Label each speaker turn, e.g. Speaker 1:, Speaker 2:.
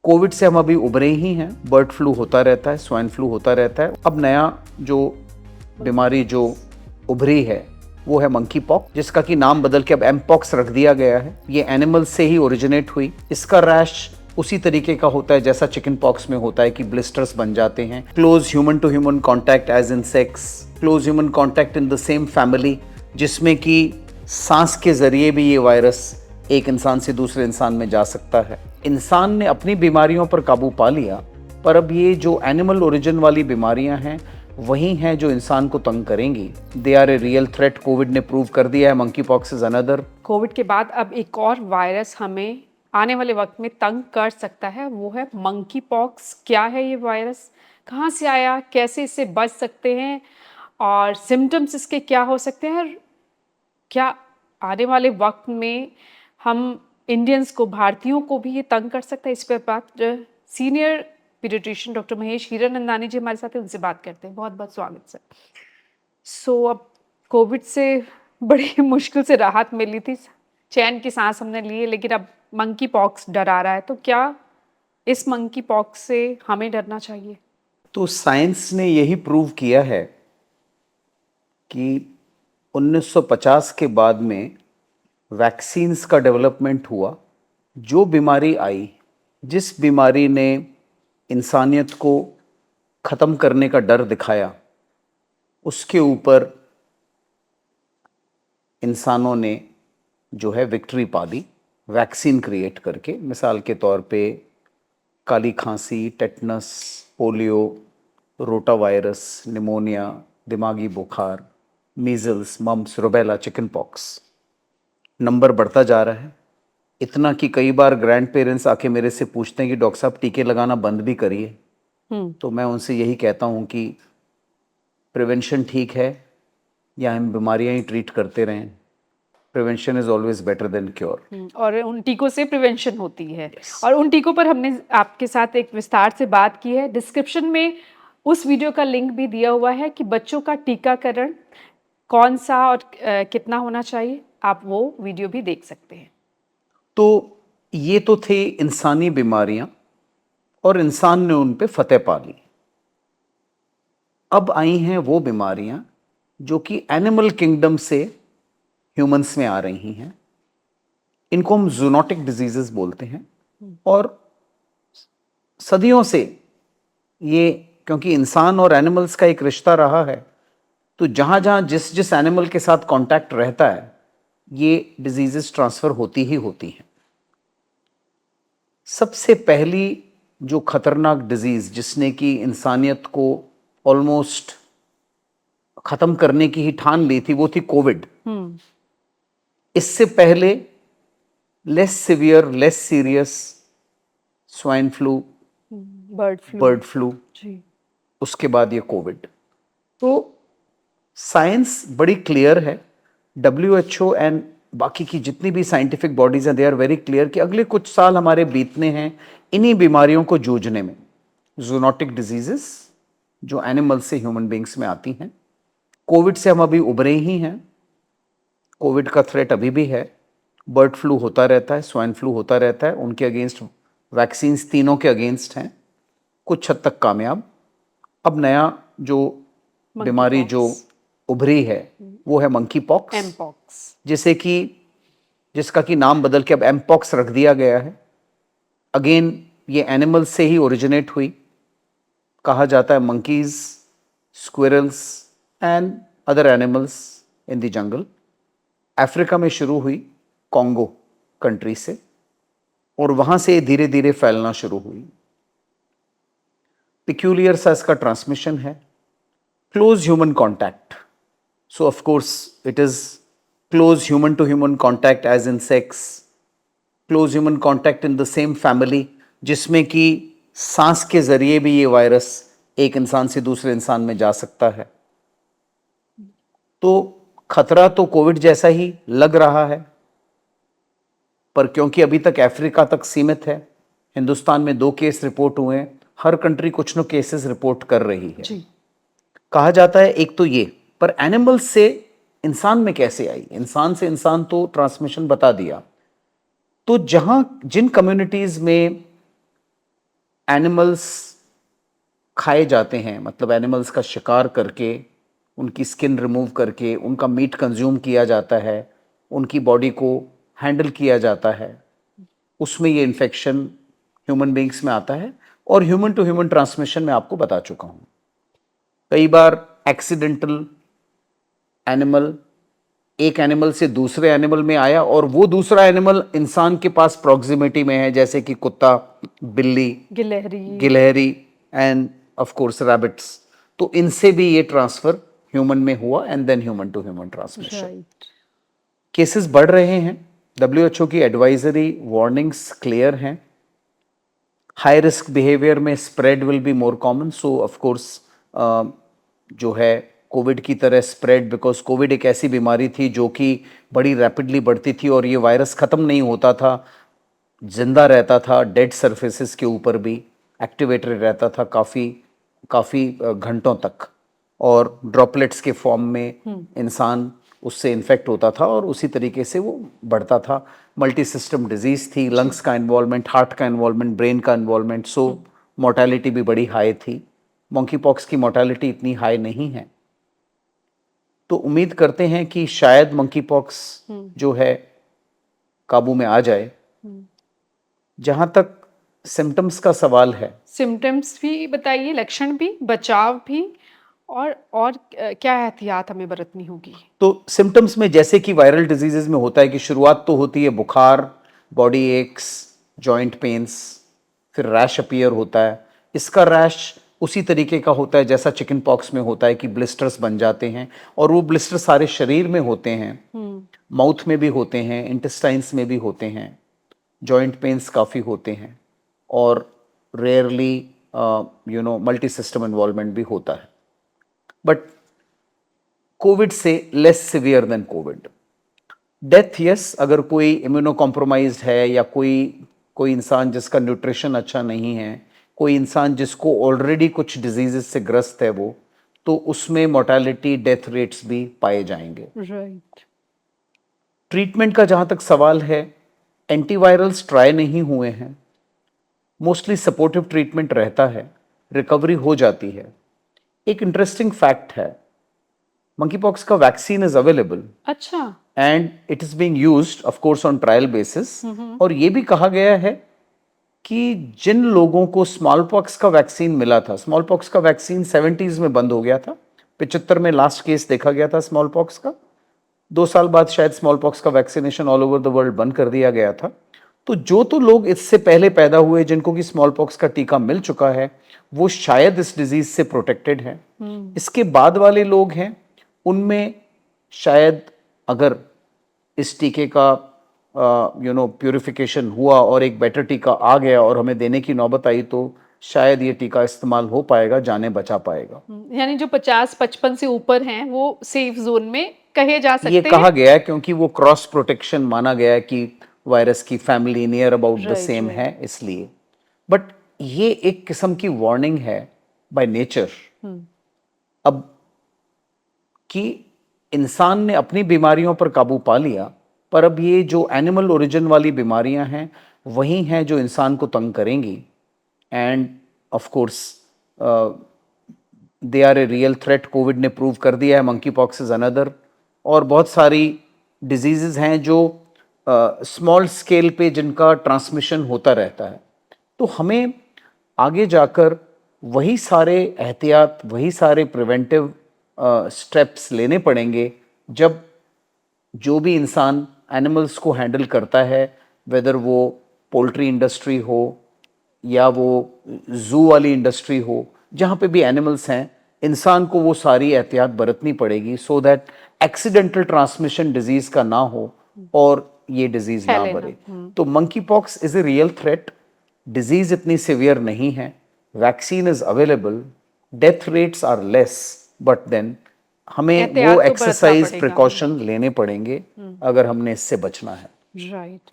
Speaker 1: Covid से हम अभी उभरे ही हैं। बर्ड फ्लू होता रहता है, स्वाइन फ्लू होता रहता है। अब नया जो बीमारी जो उभरी है वो है मंकी पॉक्स, जिसका कि नाम बदल के अब एम पॉक्स रख दिया गया है। ये एनिमल से ही ओरिजिनेट हुई। इसका रैश उसी तरीके का होता है जैसा चिकन पॉक्स में होता है कि ब्लिस्टर्स बन जाते हैं। Close human to human contact as in sex, close human contact in the same family, जिसमें कि सांस के जरिए भी ये वायरस एक इंसान से दूसरे इंसान में जा सकता है। इंसान ने अपनी बीमारियों पर काबू पा लिया, पर अब ये जो एनिमल ओरिजिन वाली बीमारियां हैं वही हैं जो इंसान को तंग करेंगी। They are a real threat. COVID ने प्रूव कर दिया है। Monkeypox is another.
Speaker 2: COVID के बाद अब एक और वायरस हमें आने वाले वक्त में तंग कर सकता है, वो है मंकी पॉक्स। क्या है ये वायरस, कहाँ से आया, कैसे इससे बच सकते हैं और सिम्टम्स इसके क्या हो सकते हैं, और क्या आने वाले वक्त में हम इंडियंस को, भारतीयों को भी ये तंग कर सकता है। इस पर बात senior paediatrician doctor Mahesh Hiranandani ji हमारे साथ हैं, उनसे बात करते हैं। बहुत बहुत स्वागत सर। अब कोविड से बड़ी मुश्किल से राहत मिली थी, चैन की सांस हमने ली है, लेकिन अब मंकी पॉक्स डरा रहा है। तो क्या इस मंकी पॉक्स से हमें डरना चाहिए?
Speaker 1: तो साइंस ने यही प्रूव किया है कि 1950 के बाद में वैक्सीन्स का डेवलपमेंट हुआ। जो बीमारी आई, जिस बीमारी ने इंसानियत को ख़त्म करने का डर दिखाया, उसके ऊपर इंसानों ने जो है विक्ट्री पा ली वैक्सीन क्रिएट करके। मिसाल के तौर पे काली खांसी, tetanus, polio, rota virus, pneumonia, दिमागी बुखार, measles, mumps, rubella, chicken pox. Number बढ़ता जा रहा है, इतना कि कई बार ग्रैंड पेरेंट्स आके मेरे से पूछते हैं कि डॉक्टर साहब टीके लगाना बंद भी करिए। तो मैं उनसे यही कहता हूँ कि प्रिवेंशन ठीक है या हम बीमारियां ही ट्रीट करते रहें। Prevention is always better than cure.
Speaker 2: और उन टीकों से प्रिवेंशन होती है। और उन टीकों पर हमने आपके साथ एक विस्तार से बात की है। डिस्क्रिप्शन में उस वीडियो का लिंक भी दिया हुआ है कि बच्चों का टीकाकरण कौन सा और कितना होना चाहिए। आप वो वीडियो भी देख सकते हैं।
Speaker 1: तो ये तो थे इंसानी बीमारियां और इंसान ने उन पे फतेह पा ली। अब आई हैं वो बीमारियां जो कि एनिमल किंगडम से ह्यूमंस में आ रही हैं। इनको हम जूनोटिक डिजीजेस बोलते हैं। और सदियों से ये, क्योंकि इंसान और एनिमल्स का एक रिश्ता रहा है, तो जहां जहां जिस जिस एनिमल के साथ कांटेक्ट रहता है ये डिजीजेस ट्रांसफर होती ही होती हैं। सबसे पहली जो खतरनाक डिजीज जिसने कि इंसानियत को ऑलमोस्ट खत्म करने की ही ठान ली थी वो थी कोविड। इससे पहले less severe, less serious swine flu, bird flu,
Speaker 2: जी।
Speaker 1: उसके बाद ये कोविड। तो साइंस बड़ी क्लियर है। WHO एंड बाकी की जितनी भी साइंटिफिक बॉडीज हैं, दे आर वेरी क्लियर कि अगले कुछ साल हमारे बीतने हैं इन्हीं बीमारियों को जूझने में। जूनोटिक डिजीजेस जो एनिमल से ह्यूमन बींग्स में आती हैं। कोविड से हम अभी उभरे ही हैं। कोविड का थ्रेट अभी भी है। बर्ड फ्लू होता रहता है, स्वाइन फ्लू होता रहता है। उनके अगेंस्ट वैक्सीन्स तीनों के अगेंस्ट हैं, कुछ हद तक कामयाब। अब नया जो बीमारी जो उभरी है वो है मंकी पॉक्स,
Speaker 2: एम पॉक्स,
Speaker 1: जिसका कि नाम बदल के अब एम पॉक्स रख दिया गया है। अगेन ये एनिमल से ही ओरिजिनेट हुई। कहा जाता है monkeys, squirrels and other animals in the jungle. Africa में शुरू हुई, कॉन्गो कंट्री से, और वहां से धीरे धीरे फैलना शुरू हुई। पिक्यूलियर सा इसका ट्रांसमिशन है। Close human contact, so of course it is close human to human contact as in sex, close human contact in the same family, जिसमें कि सांस के जरिए भी ये वायरस एक इंसान से दूसरे इंसान में जा सकता है। तो खतरा तो कोविड जैसा ही लग रहा है, पर क्योंकि अभी तक अफ्रीका तक सीमित है, हिंदुस्तान में 2 केस रिपोर्ट हुए हैं, हर कंट्री कुछ न केसेस रिपोर्ट कर रही है।
Speaker 2: जी।
Speaker 1: कहा जाता है एक तो ये, पर एनिमल से इंसान में कैसे आई, इंसान से इंसान तो ट्रांसमिशन बता दिया। तो जिन कम्युनिटीज में एनिमल्स खाए जाते हैं, मतलब एनिमल्स का शिकार करके, उनकी स्किन रिमूव करके उनका मीट कंज्यूम किया जाता है, उनकी बॉडी को हैंडल किया जाता है, उसमें ये इन्फेक्शन ह्यूमन बींग्स में आता है। और ह्यूमन टू ह्यूमन ट्रांसमिशन में आपको बता चुका हूं। कई बार एक्सीडेंटल एनिमल एक एनिमल से दूसरे एनिमल में आया और वो दूसरा एनिमल इंसान के पास प्रॉक्सिमिटी में है, जैसे कि कुत्ता, बिल्ली, गिलहरी एंड ऑफ कोर्स रैबिट्स। तो इनसे भी ये ट्रांसफर ह्यूमन में हुआ and then human to human transmission. Cases बढ़ रहे हैं। WHO की एडवाइजरी वार्निंग्स क्लियर हैं। हाई रिस्क बिहेवियर में spread will be more common, so of course जो है कोविड की तरह स्प्रेड, बिकॉज कोविड एक ऐसी बीमारी थी जो कि बड़ी रैपिडली बढ़ती थी और ये वायरस ख़त्म नहीं होता था, जिंदा रहता था, डेड सरफेसेस के ऊपर भी एक्टिवेटेड रहता था काफ़ी घंटों तक, और ड्रॉपलेट्स के फॉर्म में इंसान उससे इन्फेक्ट होता था और उसी तरीके से वो बढ़ता था। मल्टी सिस्टम डिजीज़ थी, लंग्स का इन्वॉल्वमेंट, हार्ट का इन्वॉल्वमेंट, ब्रेन का इन्वॉल्वमेंट, सो मोर्टेलिटी भी बड़ी हाई थी। मंकी पॉक्स की मोर्टेलिटी इतनी हाई नहीं है। तो उम्मीद करते हैं कि शायद मंकी पॉक्स जो है काबू में आ जाए। जहां तक सिम्टम्स का सवाल है,
Speaker 2: सिम्टम्स भी बताइए, लक्षण भी, बचाव भी, और क्या एहतियात हमें बरतनी होगी?
Speaker 1: तो सिम्टम्स में जैसे कि वायरल डिजीजेज में होता है कि शुरुआत तो होती है बुखार, बॉडी एक्स, जॉइंट पेन्स, फिर रैश अपीयर होता है। इसका रैश उसी तरीके का होता है जैसा चिकन पॉक्स में होता है कि ब्लिस्टर्स बन जाते हैं, और वो ब्लिस्टर सारे शरीर में होते हैं, माउथ में भी होते हैं, इंटेस्टाइन्स में भी होते हैं, जॉइंट पेन्स काफ़ी होते हैं, और रेयरली मल्टी सिस्टम इन्वॉल्वमेंट भी होता है। बट कोविड से less severe then COVID. Death yes, अगर कोई इम्यूनो कॉम्प्रोमाइज्ड है या कोई इंसान जिसका न्यूट्रिशन अच्छा नहीं है, कोई इंसान जिसको ऑलरेडी कुछ डिजीजेस से ग्रस्त है वो, तो उसमें मोर्टेलिटी, डेथ रेट्स भी पाए जाएंगे।
Speaker 2: राइट।
Speaker 1: ट्रीटमेंट का जहां तक सवाल है, एंटीवायरल्स ट्राई नहीं हुए हैं, मोस्टली सपोर्टिव ट्रीटमेंट रहता है, रिकवरी हो जाती है। एक इंटरेस्टिंग फैक्ट है, मंकी पॉक्स का वैक्सीन इज अवेलेबल।
Speaker 2: अच्छा।
Speaker 1: And it is being used of course on trial basis. और ये भी कहा गया है कि जिन लोगों को स्मॉल पॉक्स का वैक्सीन मिला था, स्मॉल पॉक्स का वैक्सीन 70s में बंद हो गया था, 75 में लास्ट केस देखा गया था स्मॉल पॉक्स का, 2 साल बाद शायद स्मॉल पॉक्स का vaccination all over the world बंद कर दिया गया था। तो जो तो लोग इससे पहले पैदा हुए जिनको कि स्मॉल पॉक्स का टीका मिल चुका है, वो शायद इस डिजीज से प्रोटेक्टेड है। इसके बाद वाले लोग हैं, उनमें शायद अगर इस टीके का प्यूरिफिकेशन हुआ और एक बेटर टीका आ गया और हमें देने की नौबत आई, तो शायद ये टीका इस्तेमाल हो पाएगा, जाने बचा पाएगा।
Speaker 2: यानी जो 50-55 से ऊपर हैं वो सेफ जोन में कहे जा सकते
Speaker 1: ये
Speaker 2: हैं।
Speaker 1: कहा गया है क्योंकि वो क्रॉस प्रोटेक्शन माना गया है कि वायरस की family near about the same है, इसलिए। बट ये एक किस्म की वार्निंग है बाय नेचर अब, कि इंसान ने अपनी बीमारियों पर काबू पा लिया, पर अब ये जो एनिमल ओरिजिन वाली बीमारियां हैं वही हैं जो इंसान को तंग करेंगी। And of course they are a real threat. COVID ने प्रूव कर दिया है, मंकी पॉक्स इज अनदर, और बहुत सारी डिजीजेज हैं जो स्मॉल स्केल पे जिनका ट्रांसमिशन होता रहता है। तो हमें आगे जाकर वही सारे एहतियात, वही सारे प्रिवेंटिव स्टेप्स लेने पड़ेंगे जब जो भी इंसान एनिमल्स को हैंडल करता है, वेदर वो पोल्ट्री इंडस्ट्री हो या वो जू वाली इंडस्ट्री हो, जहाँ पे भी एनिमल्स हैं, इंसान को वो सारी एहतियात बरतनी पड़ेगी, so that accidental transmission disease का ना हो और ये डिजीज ना बढ़े। तो monkeypox is a real threat. Disease इतनी सिवियर नहीं है, vaccine is available, death rates are less, but then हमें वो एक्सरसाइज प्रिकॉशन लेने पड़ेंगे अगर हमने इससे बचना है।
Speaker 2: राइट।